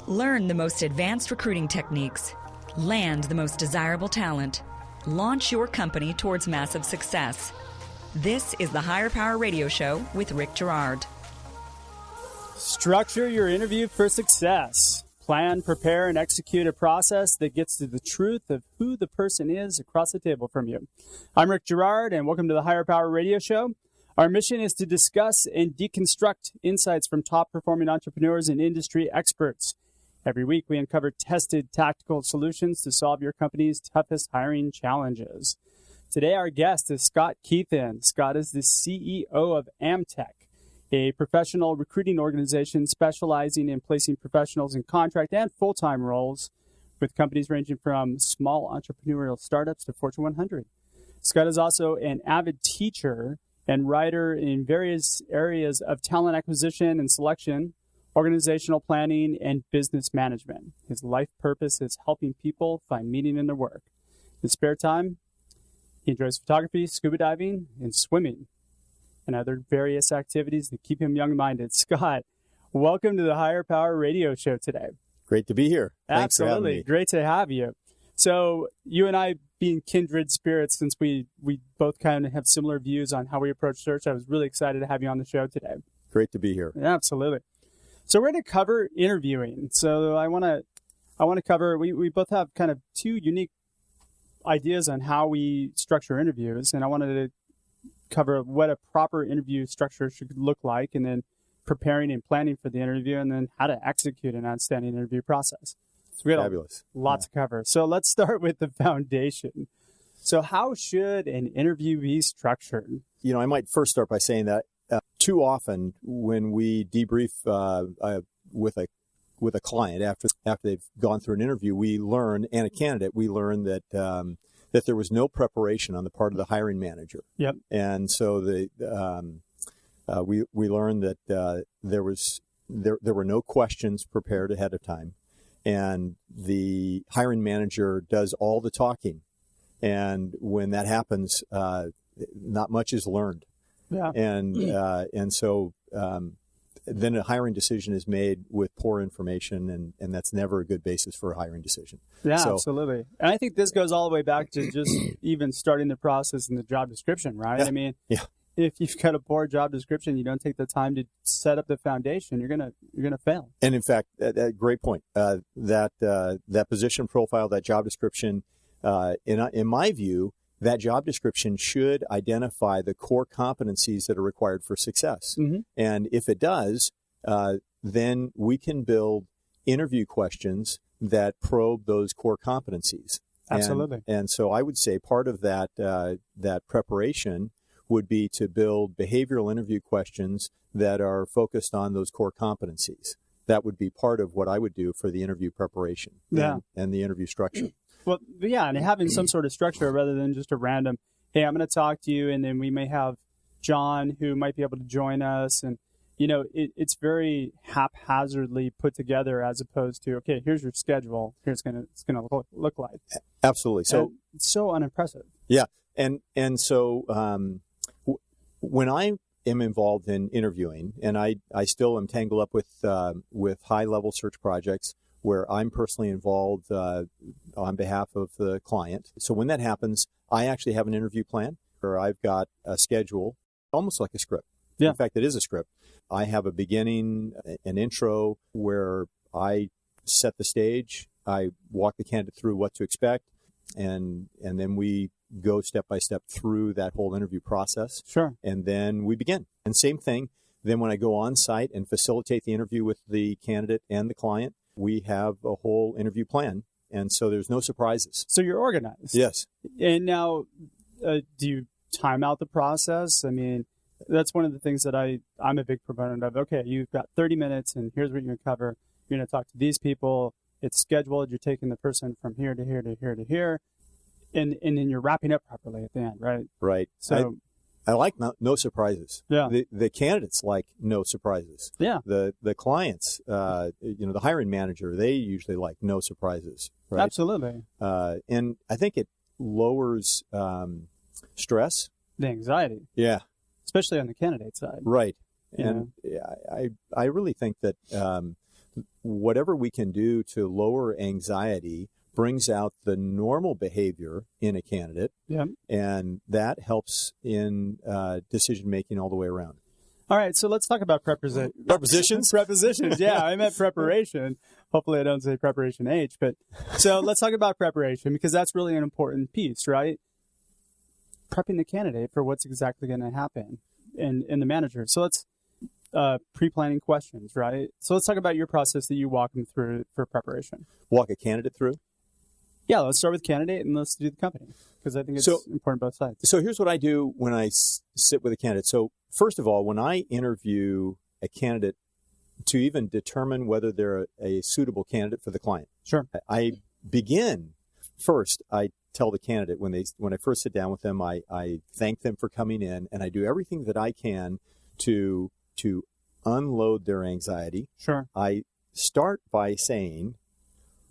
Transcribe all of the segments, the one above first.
Learn the most advanced recruiting techniques. Land the most desirable talent. Launch your company towards massive success. This is the Higher Power Radio Show with Rick Girard. Structure your interview for success. Plan, prepare, and execute a process that gets to the truth of who the person is across the table from you. I'm Rick Girard, and welcome to the Higher Power Radio Show. Our mission is to discuss and deconstruct insights from top-performing entrepreneurs and industry experts. Every week, we uncover tested tactical solutions to solve your company's toughest hiring challenges. Today, our guest is Scott Kuethen. Scott is the CEO of Amtech, a professional recruiting organization specializing in placing professionals in contract and full-time roles with companies ranging from small entrepreneurial startups to Fortune 100. Scott is also an avid teacher and writer in various areas of talent acquisition and selection, organizational planning, and business management. His life purpose is helping people find meaning in their work. In his spare time, he enjoys photography, scuba diving, and swimming, and other various activities that keep him young-minded. Scott, welcome to the Higher Power Radio Show today. Great to be here. Thanks for having me. Great to have you. So you and I being kindred spirits, since we both kind of have similar views on how we approach search, I was really excited to have you on the show today. Great to be here. Absolutely. So we're going to cover interviewing. So I want to cover, we both have kind of two unique ideas on how we structure interviews, and I wanted to cover what a proper interview structure should look like, and then preparing and planning for the interview, and then how to execute an outstanding interview process. So we got Fabulous. Lots to cover. So let's start with the foundation. So how should an interview be structured? You know, I might first start by saying that too often when we debrief with a client after they've gone through an interview, we learn, and a candidate, we learn that that there was no preparation on the part of the hiring manager. Yep. And so we learned that there were no questions prepared ahead of time, and the hiring manager does all the talking. And when that happens, not much is learned. Yeah. And so then a hiring decision is made with poor information, and that's never a good basis for a hiring decision. Yeah, so, absolutely. And I think this goes all the way back to just even starting the process in the job description, right? Yeah. I mean, yeah. If you've got a poor job description, you don't take the time to set up the foundation, you're gonna fail. And in fact, great point. That position profile, that job description, in my view, that job description should identify the core competencies that are required for success. Mm-hmm. And if it does, then we can build interview questions that probe those core competencies. Absolutely. And so I would say part of that preparation would be to build behavioral interview questions that are focused on those core competencies. That would be part of what I would do for the interview preparation and the interview structure. Well, yeah, and having some sort of structure rather than just a random, hey, I'm going to talk to you, and then we may have John who might be able to join us. And, you know, it's very haphazardly put together as opposed to, okay, here's your schedule. Here's it's going to look like. Absolutely. So it's so unimpressive. Yeah. And so when I am involved in interviewing, and I still am tangled up with high-level search projects where I'm personally involved on behalf of the client. So when that happens, I actually have an interview plan, or I've got a schedule, almost like a script. Yeah. In fact, it is a script. I have a beginning, an intro, where I set the stage. I walk the candidate through what to expect, and then we go step by step through that whole interview process. Sure. And then we begin. And same thing, then when I go on site and facilitate the interview with the candidate and the client, we have a whole interview plan. And so there's no surprises. So you're organized. Yes. And now, do you time out the process? I mean, that's one of the things that I'm a big proponent of. Okay, you've got 30 minutes, and here's what you're going to cover. You're going to talk to these people. It's scheduled. You're taking the person from here to here to here to here. And then you're wrapping up properly at the end, right? Right. So I like no surprises. Yeah. The candidates like no surprises. Yeah. The clients, the hiring manager, they usually like no surprises. Right? Absolutely. And I think it lowers stress. The anxiety. Yeah. Especially on the candidate side. Right. Yeah. And I really think that whatever we can do to lower anxiety brings out the normal behavior in a candidate, and that helps in decision-making all the way around. All right, so let's talk about prepositions. Prepositions, yeah, I meant preparation. Hopefully I don't say preparation H, but so let's talk about preparation because that's really an important piece, right? Prepping the candidate for what's exactly going to happen in the manager. So let's pre-planning questions, right? So let's talk about your process that you walk them through for preparation. Walk a candidate through? Yeah, let's start with candidate and let's do the company because I think it's important both sides. So here's what I do when I sit with a candidate. So first of all, when I interview a candidate to even determine whether they're a suitable candidate for the client, I begin first. I tell the candidate when I first sit down with them, I thank them for coming in, and I do everything that I can to unload their anxiety. I start by saying,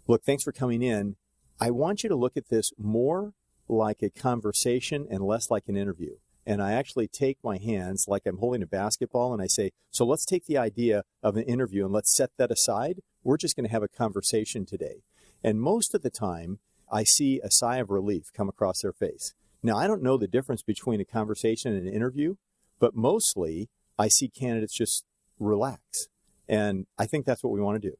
look, thanks for coming in. I want you to look at this more like a conversation and less like an interview. And I actually take my hands like I'm holding a basketball and I say, so let's take the idea of an interview and let's set that aside. We're just going to have a conversation today. And most of the time, I see a sigh of relief come across their face. Now, I don't know the difference between a conversation and an interview, but mostly I see candidates just relax. And I think that's what we want to do.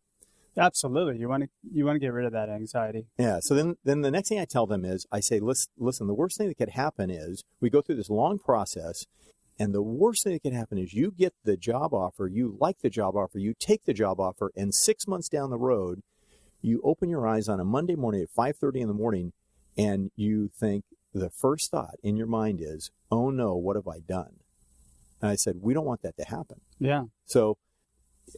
Absolutely. You want to get rid of that anxiety. Yeah. So then the next thing I tell them is I say, listen, the worst thing that could happen is we go through this long process, and the worst thing that could happen is you get the job offer, you like the job offer, you take the job offer, and 6 months down the road, you open your eyes on a Monday morning at 5:30 in the morning, and you think the first thought in your mind is, oh no, what have I done? And I said, we don't want that to happen. Yeah. So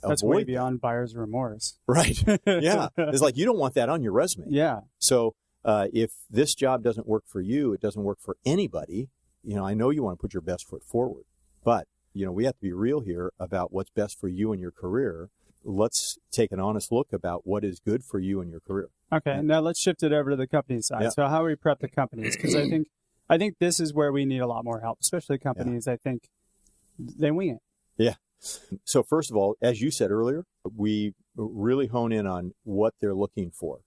that's way beyond buyer's remorse. Right. Yeah. It's like you don't want that on your resume. Yeah. So if this job doesn't work for you, it doesn't work for anybody. I know you want to put your best foot forward, but we have to be real here about what's best for you and your career. Let's take an honest look about what is good for you and your career. Okay. Now let's shift it over to the company side. Yeah. So how do we prep the companies? Because I think this is where we need a lot more help, especially companies. I think they wing it. Yeah. So first of all, as you said earlier, we really hone in on what they're looking for.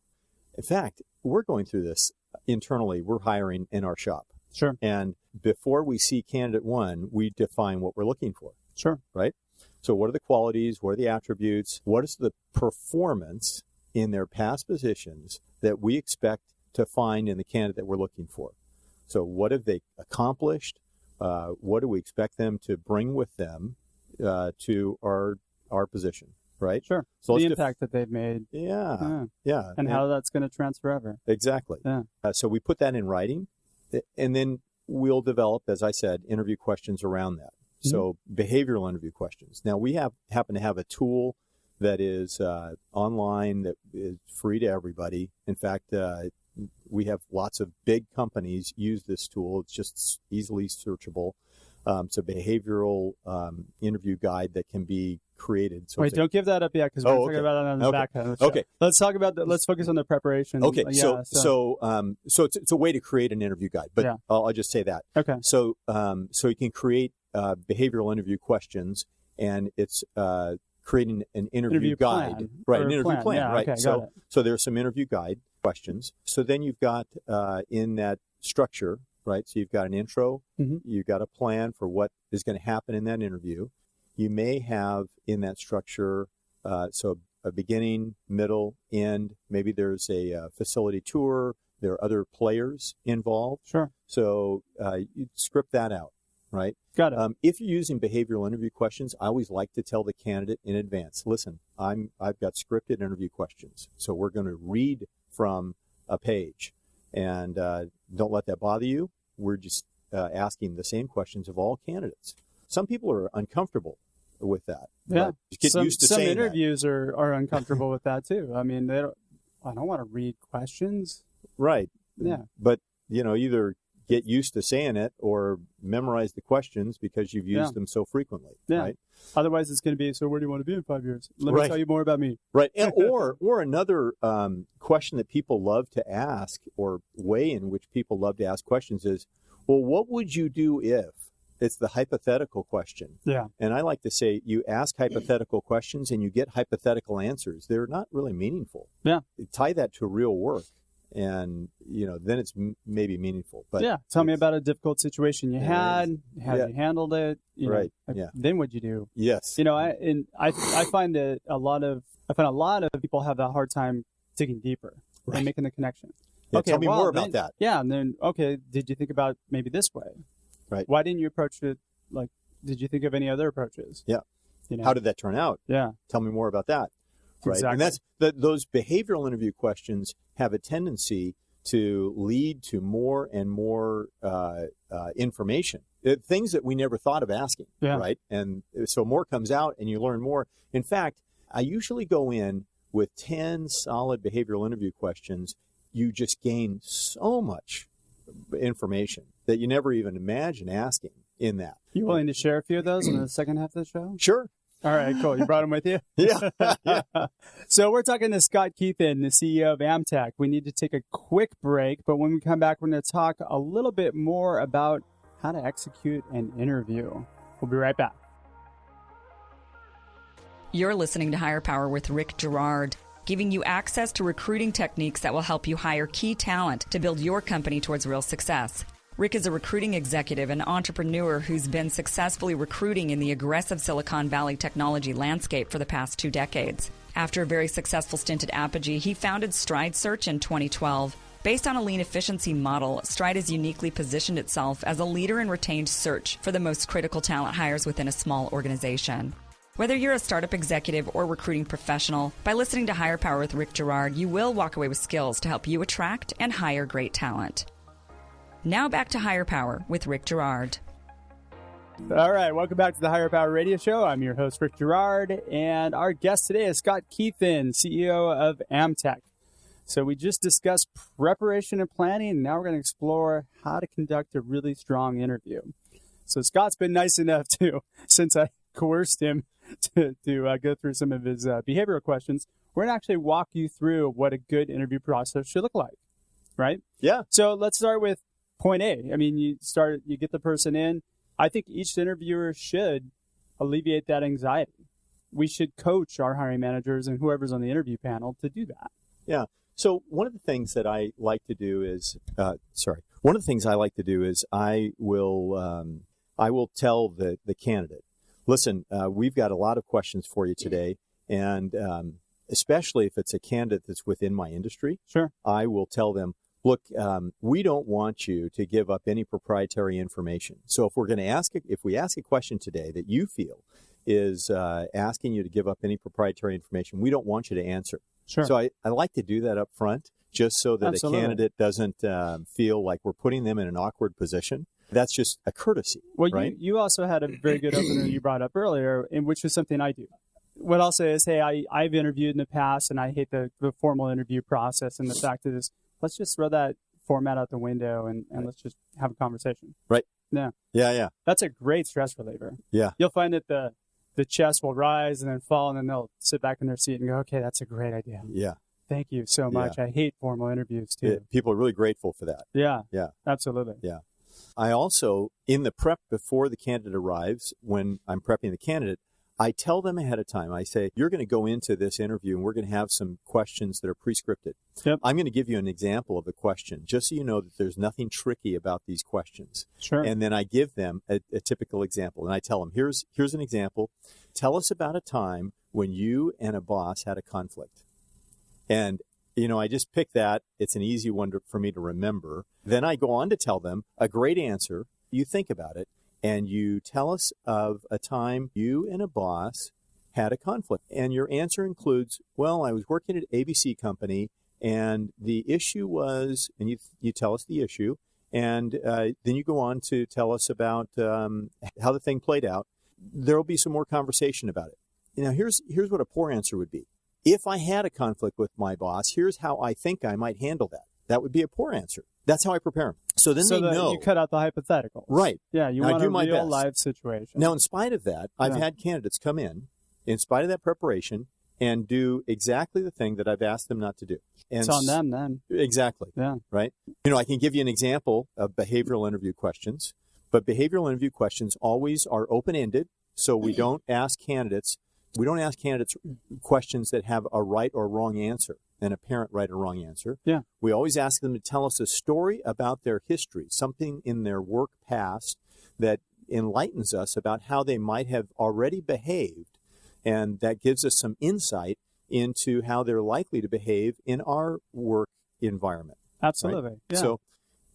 In fact, we're going through this internally. We're hiring in our shop. Sure. And before we see candidate one, we define what we're looking for. Sure. Right? So what are the qualities? What are the attributes? What is the performance in their past positions that we expect to find in the candidate that we're looking for? So what have they accomplished? What do we expect them to bring with them to our position, right? Sure. So the impact that they've made. Yeah. And how that's going to transfer over. Exactly. Yeah. So we put that in writing, and then we'll develop, as I said, interview questions around that. Mm-hmm. So behavioral interview questions. Now, we happen to have a tool that is online that is free to everybody. In fact, we have lots of big companies use this tool. It's just easily searchable. It's a behavioral interview guide that can be created. So wait, don't give that up yet because we're talking about that on the back end of the show. Okay. Let's talk about let's focus on the preparation. Okay. So it's a way to create an interview guide, but yeah. I'll just say that. Okay. So you can create behavioral interview questions, and it's creating an interview guide. Plan. Right. An interview plan. Yeah, right. Okay, so there's some interview guide questions. So then you've got in that structure, right? So you've got an intro, mm-hmm. You've got a plan for what is going to happen in that interview. You may have in that structure, so a beginning, middle, end. Maybe there's a facility tour. There are other players involved. Sure. So you script that out, right? Got it. If you're using behavioral interview questions, I always like to tell the candidate in advance, listen, I've got scripted interview questions. So we're going to read from a page. And don't let that bother you. We're just asking the same questions of all candidates. Some people are uncomfortable with that. Yeah. Get used to some saying interviews that. are uncomfortable with that too. I mean, I don't want to read questions. Right. Yeah. But, either get used to saying it or memorize the questions because you've used them so frequently. Yeah. Right? Otherwise, it's going to be, so where do you want to be in 5 years? Let me tell you more about me. Right. And, or another question that people love to ask, or way in which people love to ask questions is, well, what would you do if? It's the hypothetical question. Yeah. And I like to say you ask hypothetical questions and you get hypothetical answers. They're not really meaningful. Yeah. Tie that to real work, and then it's maybe meaniful. But yeah. Tell me about a difficult situation you had. How you handled it. Right. Then what'd you do? Yes. I find that a lot of people have that hard time digging deeper and making the connection. Yeah, tell me more about that. Yeah, and then did you think about maybe this way? Right. Why didn't you approach it did you think of any other approaches? Yeah. How did that turn out? Yeah. Tell me more about that. Right. Exactly. And that's those behavioral interview questions have a tendency to lead to more and more information, things that we never thought of asking. Yeah. Right. And so more comes out and you learn more. In fact, I usually go in with 10 solid behavioral interview questions. You just gain so much information that you never even imagine asking in that. You willing to share a few of those in the second half of the show? Sure. All right, cool. You brought them with you? Yeah. So we're talking to Scott Kuethen, the CEO of Amtech. We need to take a quick break, but when we come back, we're going to talk a little bit more about how to execute an interview. We'll be right back. You're listening to Higher Power with Rick Girard, giving you access to recruiting techniques that will help you hire key talent to build your company towards real success. Rick is a recruiting executive and entrepreneur who's been successfully recruiting in the aggressive Silicon Valley technology landscape for the past 2 decades. After a very successful stint at Apogee, he founded Stride Search in 2012. Based on a lean efficiency model, Stride has uniquely positioned itself as a leader in retained search for the most critical talent hires within a small organization. Whether you're a startup executive or recruiting professional, by listening to Higher Power with Rick Girard, you will walk away with skills to help you attract and hire great talent. Now back to Higher Power with Rick Girard. All right, welcome back to the Higher Power Radio Show. I'm your host, Rick Girard, and our guest today is Scott Kuethen, CEO of Amtech. So we just discussed preparation and planning, and now we're going to explore how to conduct a really strong interview. So Scott's been nice enough to, since I coerced him to go through some of his behavioral questions, we're going to actually walk you through what a good interview process should look like, right? Yeah. So let's start with point A. I mean, you get the person in. I think each interviewer should alleviate that anxiety. We should coach our hiring managers and whoever's on the interview panel to do that. Yeah. So one of the things that I like to do is, I will tell the candidate, listen, we've got a lot of questions for you today, and especially if it's a candidate that's within my industry, sure, I will tell them, look, we don't want you to give up any proprietary information. So if we ask a question today that you feel is asking you to give up any proprietary information, we don't want you to answer. Sure. So I like to do that up front, just so that Absolutely. A candidate doesn't feel like we're putting them in an awkward position. That's just a courtesy. Well, right? you also had a very good opener you brought up earlier, which is something I do. What I'll say is, hey, I've interviewed in the past, and I hate the formal interview process. And the fact is, let's just throw that format out the window and let's just have a conversation. Right. Yeah. Yeah. That's a great stress reliever. Yeah. You'll find that the chest will rise and then fall, and then they'll sit back in their seat and go, okay, that's a great idea. Yeah. Thank you so much. Yeah. I hate formal interviews too. People are really grateful for that. Yeah. Yeah. Absolutely. Yeah. I also, in the prep before the candidate arrives, when I'm prepping the candidate, I tell them ahead of time. I say, you're going to go into this interview and we're going to have some questions that are pre-scripted. Yep. I'm going to give you an example of a question, just so you know that there's nothing tricky about these questions. Sure. And then I give them a typical example. And I tell them, here's an example. Tell us about a time when you and a boss had a conflict. And, I just pick that. It's an easy one for me to remember. Then I go on to tell them a great answer. You think about it. And you tell us of a time you and a boss had a conflict. And your answer includes, well, I was working at ABC company, and the issue was, and you tell us the issue, and then you go on to tell us about how the thing played out. There will be some more conversation about it. Now, here's what a poor answer would be. If I had a conflict with my boss, here's how I think I might handle that. That would be a poor answer. That's how I prepare them. So then they know. You cut out the hypotheticals. Right. Yeah, you want a real live situation. Now, in spite of that, I've had candidates come in spite of that preparation, and do exactly the thing that I've asked them not to do. And it's on them then. Exactly. Yeah. Right? I can give you an example of behavioral interview questions. But behavioral interview questions always are open-ended, so we don't ask candidates questions that have a right or wrong answer, an apparent right or wrong answer. Yeah. We always ask them to tell us a story about their history, something in their work past that enlightens us about how they might have already behaved, and that gives us some insight into how they're likely to behave in our work environment. Absolutely. Right? Yeah. So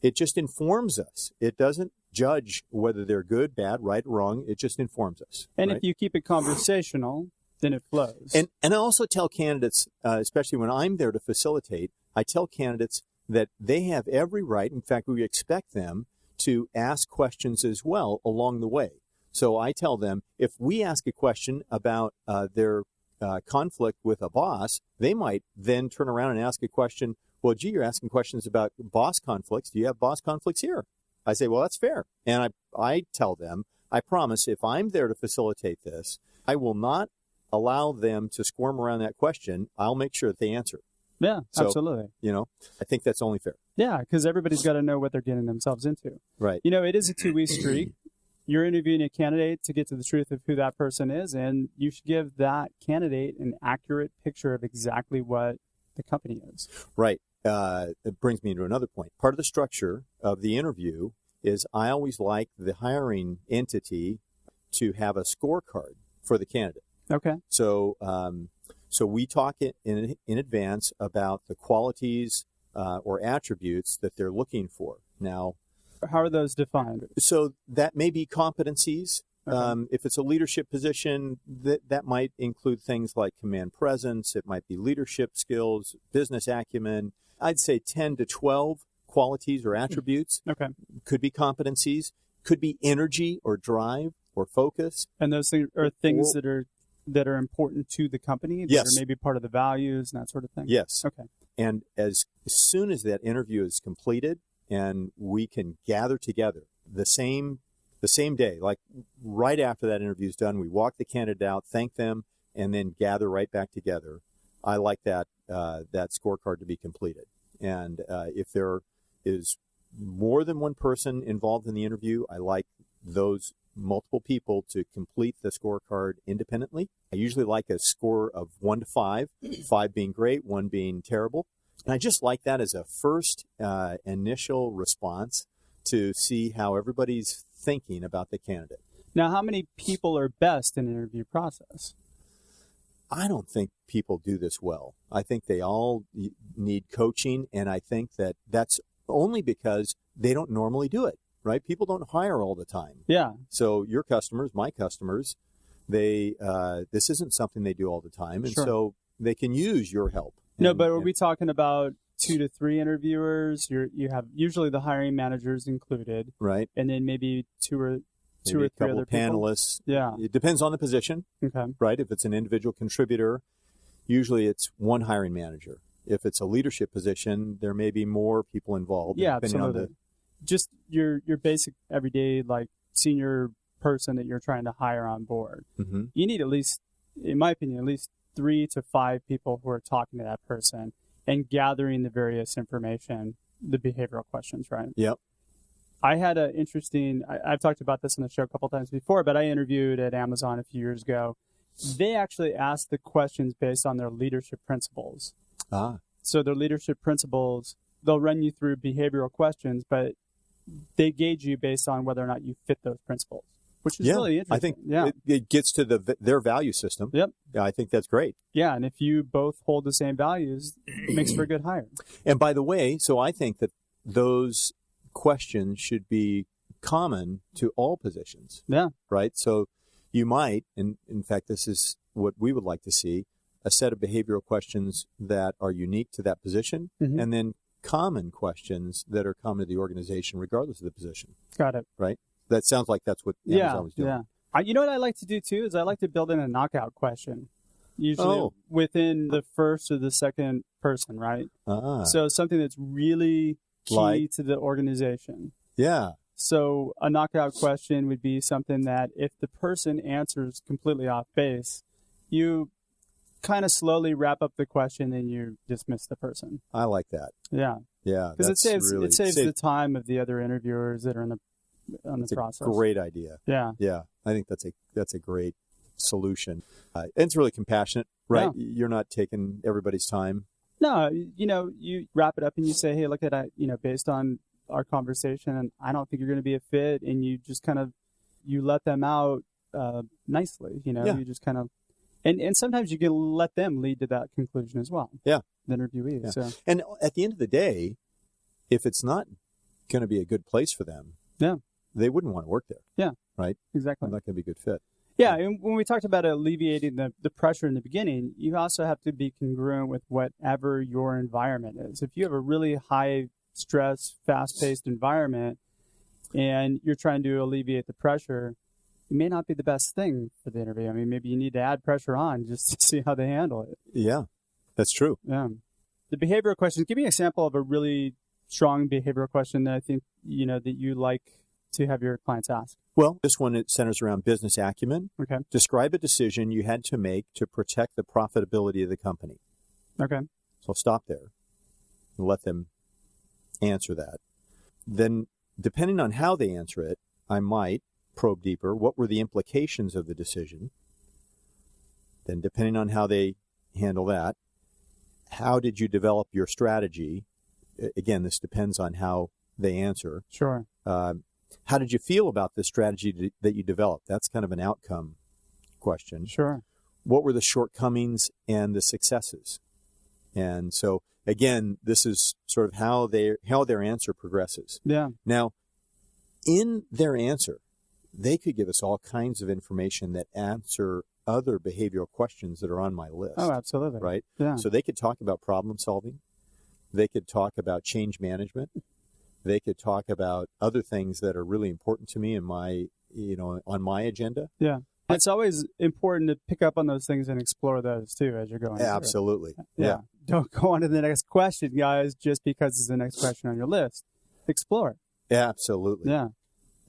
it just informs us. It doesn't judge whether they're good, bad, right, wrong. It just informs us. And right? if you keep it conversational, then it flows. And I also tell candidates, especially when I'm there to facilitate, I tell candidates that they have every right. In fact, we expect them to ask questions as well along the way. So I tell them, if we ask a question about their conflict with a boss, they might then turn around and ask a question, well, gee, you're asking questions about boss conflicts. Do you have boss conflicts here? I say, well, that's fair. And I tell them, I promise, if I'm there to facilitate this, I will not allow them to squirm around that question. I'll make sure that they answer. Yeah, So, absolutely. I think that's only fair. Yeah, because everybody's got to know what they're getting themselves into. Right. It is a two-way street. You're interviewing a candidate to get to the truth of who that person is, and you should give that candidate an accurate picture of exactly what the company is. Right. It brings me to another point. Part of the structure of the interview is I always like the hiring entity to have a scorecard for the candidate. Okay. So we talk in advance about the qualities or attributes that they're looking for. Now, how are those defined? So that may be competencies. Okay. If it's a leadership position, that might include things like command presence. It might be leadership skills, business acumen. I'd say 10 to 12 qualities or attributes. Okay. Could be competencies. Could be energy or drive or focus. And those things are things that are important to the company, that Yes. are maybe part of the values and that sort of thing? Yes. Okay. And as soon as that interview is completed and we can gather together the same day, like right after that interview is done, we walk the candidate out, thank them, and then gather right back together. I like that scorecard to be completed. And if there is more than one person involved in the interview, I like those multiple people to complete the scorecard independently. I usually like a score of 1 to 5, 5 being great, 1 being terrible. And I just like that as a first initial response to see how everybody's thinking about the candidate. Now, how many people are best in an interview process? I don't think people do this well. I think they all need coaching, and I think that's only because they don't normally do it, right? People don't hire all the time. Yeah. So your customers, my customers, this isn't something they do all the time, and Sure. so they can use your help. No, but are we talking about 2 to 3 interviewers? You have usually the hiring managers included, right? and then maybe two or three a couple other of panelists. People? Yeah. It depends on the position, Okay. right? If it's an individual contributor, usually it's one hiring manager. If it's a leadership position, there may be more people involved. Yeah, depending absolutely. on Just your basic everyday senior person that you're trying to hire on board. Mm-hmm. You need at least, in my opinion, at least 3 to 5 people who are talking to that person and gathering the various information, the behavioral questions, right? Yep. I had an interesting, I've talked about this on the show a couple times before, but I interviewed at Amazon a few years ago. They actually asked the questions based on their leadership principles. Ah. So their leadership principles, they'll run you through behavioral questions, but they gauge you based on whether or not you fit those principles, which is really interesting. I think it gets to their value system. Yep. Yeah, I think that's great. Yeah, and if you both hold the same values, it makes for a good hire. And by the way, so I think that those questions should be common to all positions. Yeah. Right? So you might, and in fact, this is what we would like to see, a set of behavioral questions that are unique to that position, Mm-hmm. and then common questions that are common to the organization regardless of the position. Got it. Right? That sounds like that's what Amazon was doing. Yeah. You know what I like to do too is I like to build in a knockout question, usually within the first or the second person, right? Ah. So something that's really key to the organization. Yeah. So a knockout question would be something that if the person answers completely off base, you kind of slowly wrap up the question and you dismiss the person. I like that. Yeah. Yeah. Because it saves the time of the other interviewers that are in the on the process. Great idea. Yeah. Yeah. I think that's a great solution. And it's really compassionate, right? Yeah. You're not taking everybody's time. No, you wrap it up and you say, hey, look at that, based on our conversation, I don't think you're going to be a fit. And you just kind of, you let them out nicely, you just kind of, and sometimes you can let them lead to that conclusion as well. Yeah. The interviewee. Yeah. So. And at the end of the day, if it's not going to be a good place for them, yeah, they wouldn't want to work there. Yeah. Right? Exactly. Not going to be a good fit. Yeah, and when we talked about alleviating the pressure in the beginning, you also have to be congruent with whatever your environment is. If you have a really high stress, fast-paced environment and you're trying to alleviate the pressure, it may not be the best thing for the interview. I mean, maybe you need to add pressure on just to see how they handle it. Yeah, that's true. Yeah. The behavioral questions, give me an example of a really strong behavioral question that I think, that you like to have your clients ask. Well, this one, it centers around business acumen. Okay. Describe a decision you had to make to protect the profitability of the company. Okay. So stop there and let them answer that. Then, depending on how they answer it, I might probe deeper. What were the implications of the decision? Then, depending on how they handle that, how did you develop your strategy? Again, this depends on how they answer. Sure. How did you feel about the strategy that you developed? That's kind of an outcome question. Sure. What were the shortcomings and the successes? And so, again, this is sort of how their answer progresses. Yeah. Now, in their answer, they could give us all kinds of information that answer other behavioral questions that are on my list. Oh, absolutely. Right? Yeah. So they could talk about problem solving. They could talk about change management. They could talk about other things that are really important to me in my, on my agenda. Yeah. It's always important to pick up on those things and explore those too as you're going. Absolutely. Yeah. Don't go on to the next question, guys, just because it's the next question on your list. Explore. Absolutely. Yeah.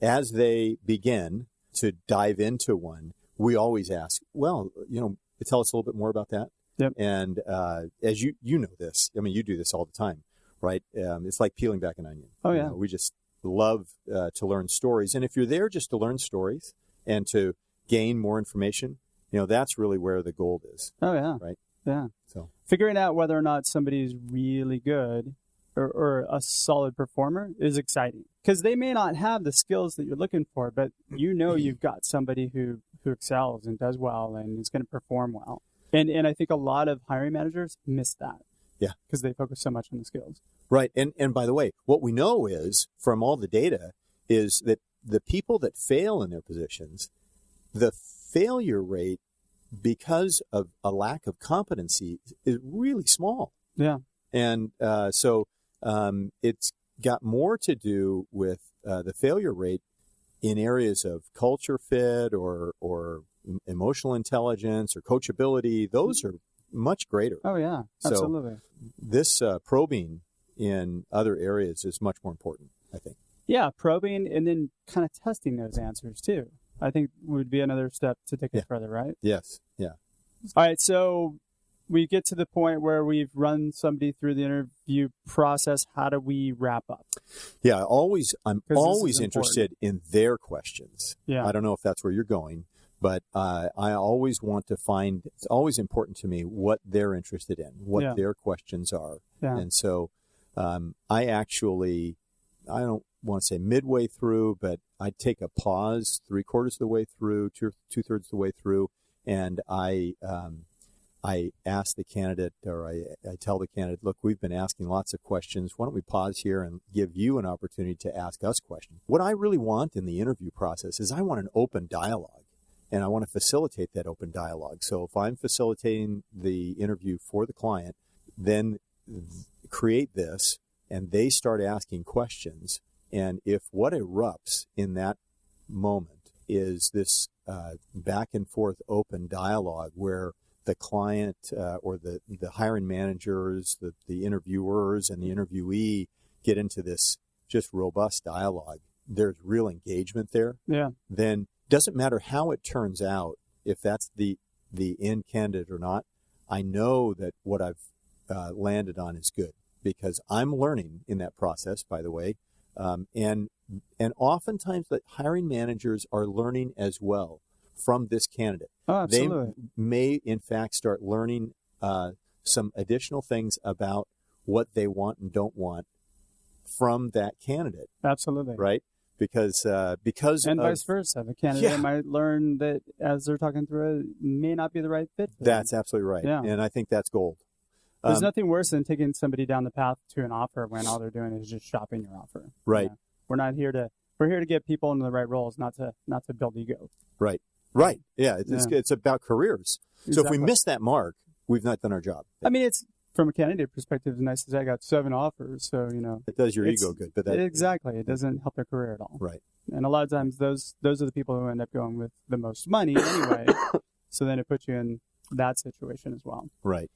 As they begin to dive into one, we always ask, well, tell us a little bit more about that. Yep. And as you know this, I mean, you do this all the time, right? It's like peeling back an onion. Oh, yeah. We just love to learn stories. And if you're there just to learn stories and to gain more information, that's really where the gold is. Oh, yeah. Right? Yeah. So figuring out whether or not somebody's really good or a solid performer is exciting because they may not have the skills that you're looking for, but you've got somebody who excels and does well and is going to perform well. And I think a lot of hiring managers miss that. Yeah. Because they focus so much on the skills. Right. And by the way, what we know is from all the data is that the people that fail in their positions, the failure rate because of a lack of competency is really small. Yeah. And so it's got more to do with the failure rate in areas of culture fit or emotional intelligence or coachability. Those are much greater. Oh, yeah, absolutely. So this probing in other areas is much more important, I think. Yeah, probing and then kind of testing those answers too, I think would be another step to take it further, right? Yes, yeah. All right, so we get to the point where we've run somebody through the interview process. How do we wrap up? Yeah, I'm always interested in their questions. Yeah. I don't know if that's where you're going, but I always want to find, it's always important to me what they're interested in, what their questions are. Yeah. And so I don't want to say midway through, but I take a pause 3/4 of the way through, 2/3 of the way through, and I ask the candidate, or I tell the candidate, look, we've been asking lots of questions. Why don't we pause here and give you an opportunity to ask us questions? What I really want in the interview process is I want an open dialogue, and I want to facilitate that open dialogue. So if I'm facilitating the interview for the client, then create this, and they start asking questions. And if what erupts in that moment is this back and forth open dialogue where the client or the hiring managers, the interviewers, and the interviewee get into this just robust dialogue, there's real engagement there. Yeah. Then doesn't matter how it turns out, if that's the end candidate or not, I know that what I've landed on is good because I'm learning in that process, by the way. And oftentimes the hiring managers are learning as well from this candidate. Oh, absolutely. They may, in fact, start learning some additional things about what they want and don't want from that candidate. Absolutely. Right? Because and vice versa. The candidate might learn that as they're talking through it, may not be the right fit for them. That's absolutely right. Yeah. And I think that's gold. There's nothing worse than taking somebody down the path to an offer when all they're doing is just shopping your offer. Right. Yeah. We're here to get people into the right roles, not to build ego. Right. Right. Yeah. It's about careers. Exactly. So if we miss that mark, we've not done our job. I mean, it's from a candidate perspective, it's nice to say I got 7 offers. So, it does your ego good, but exactly. It doesn't help their career at all. Right. And a lot of times those are the people who end up going with the most money anyway. So then it puts you in that situation as well. Right.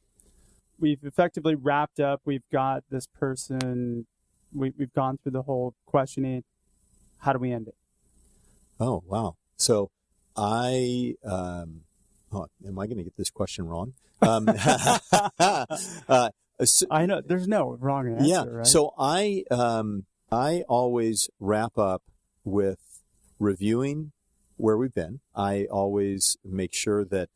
We've effectively wrapped up. We've got this person. We've gone through the whole questioning. How do we end it? Oh, wow. So am I going to get this question wrong? I know there's no wrong answer. Yeah. Right? So I always wrap up with reviewing where we've been. I always make sure that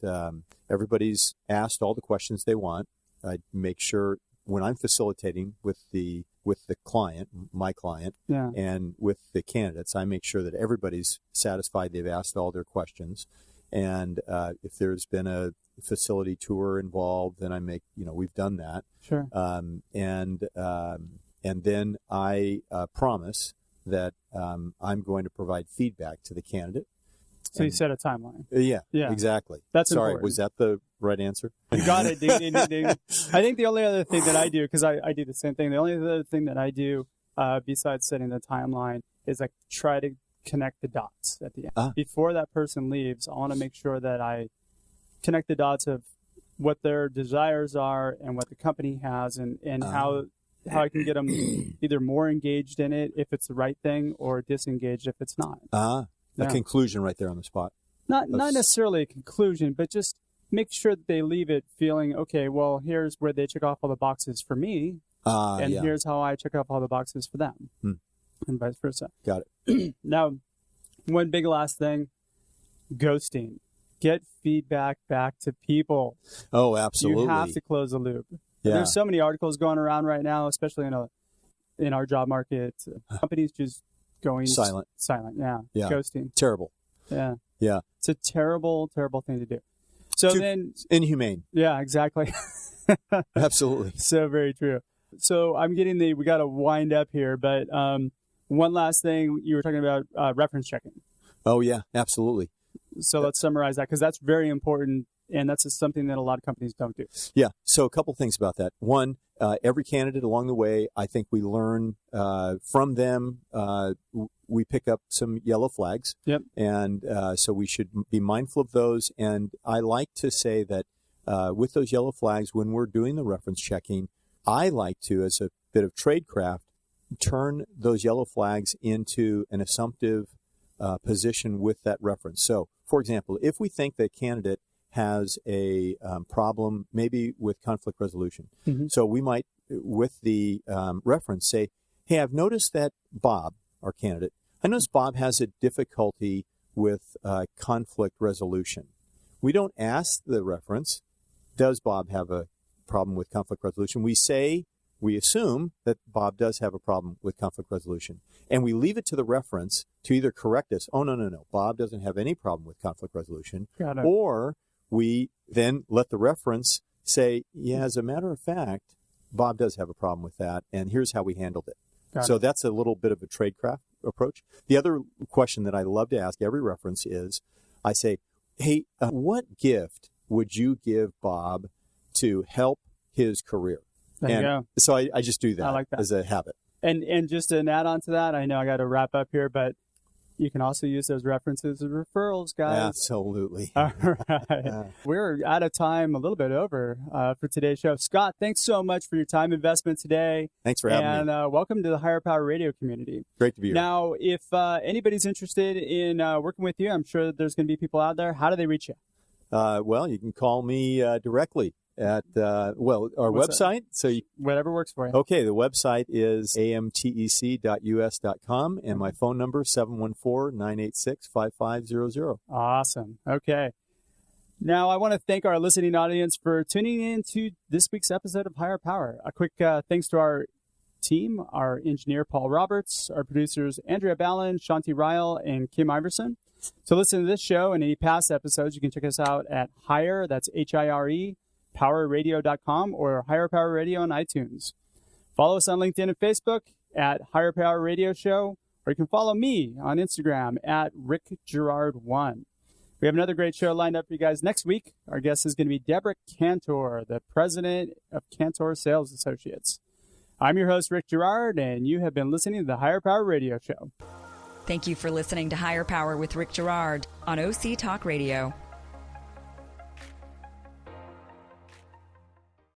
everybody's asked all the questions they want. I make sure when I'm facilitating with the client, my client, and with the candidates, I make sure that everybody's satisfied. They've asked all their questions. And if there's been a facility tour involved, then I make, we've done that. Sure. And then I promise that I'm going to provide feedback to the candidate. So you set a timeline. Yeah, exactly. That's Sorry, important. was that the right answer? You got it. Ding, ding, ding, ding. I think the only other thing that I do, because I do the same thing, the only other thing that I do besides setting the timeline is I try to connect the dots at the end. Before that person leaves, I want to make sure that I connect the dots of what their desires are and what the company has and how I can get them either more engaged in it if it's the right thing or disengaged if it's not. A conclusion right there on the spot. Not necessarily a conclusion, but just make sure that they leave it feeling, okay, well, here's where they check off all the boxes for me, and here's how I check off all the boxes for them, and vice versa. Got it. Now, one big last thing, ghosting. Get feedback back to people. Oh, absolutely. You have to close the loop. Yeah. There's so many articles going around right now, especially in our job market. Companies just going silent. Yeah. Ghosting. Terrible. Yeah. Yeah. It's a terrible, terrible thing to do. So then, inhumane. Yeah, exactly. Absolutely. So very true. So I'm getting we got to wind up here, but one last thing, you were talking about reference checking. Oh yeah, absolutely. So let's summarize that because that's very important, and that's just something that a lot of companies don't do. Yeah. So a couple things about that. One, every candidate along the way, I think we learn from them. We pick up some yellow flags. Yep. And so we should be mindful of those. And I like to say that with those yellow flags, when we're doing the reference checking, I like to, as a bit of tradecraft, turn those yellow flags into an assumptive position with that reference. So, for example, if we think the candidate has a problem maybe with conflict resolution, so we might, with the reference, say, hey, I've noticed that Bob, our candidate, I noticed Bob has a difficulty with conflict resolution. We don't ask the reference, does Bob have a problem with conflict resolution? We assume that Bob does have a problem with conflict resolution. And we leave it to the reference to either correct us, oh, no, Bob doesn't have any problem with conflict resolution. Got it. Or we then let the reference say, yeah, as a matter of fact, Bob does have a problem with that, and here's how we handled it. So that's a little bit of a tradecraft approach. The other question that I love to ask every reference is, I say, hey, what gift would you give Bob to help his career? There you go. So I just do that, I like that as a habit. And just an add on to that, I know I got to wrap up here, but you can also use those references as referrals, guys. Absolutely. All right. We're out of time, a little bit over for today's show. Scott, thanks so much for your time investment today. Thanks for having me. And welcome to the Higher Power Radio community. Great to be here. Now, if anybody's interested in working with you, I'm sure that there's going to be people out there. How do they reach you? Well, you can call me directly at, our What's website. So whatever works for you. Okay, the website is amtec.us.com, and my phone number is 714-986-5500. Awesome. Okay. Now, I want to thank our listening audience for tuning in to this week's episode of Higher Power. A quick thanks to our team, our engineer, Paul Roberts, our producers, Andrea Ballin, Shanti Ryle, and Kim Iverson. To listen to this show and any past episodes, you can check us out at Higher, that's H-I-R-E, powerradio.com, or Higher Power Radio on iTunes. Follow us on LinkedIn and Facebook at Higher Power Radio Show, or you can follow me on Instagram at RickGerard1. We have another great show lined up for you guys next week. Our guest is going to be Deborah Cantor, the president of Cantor Sales Associates. I'm your host, Rick Gerard, and you have been listening to the Higher Power Radio Show. Thank you for listening to Higher Power with Rick Gerard on OC Talk Radio.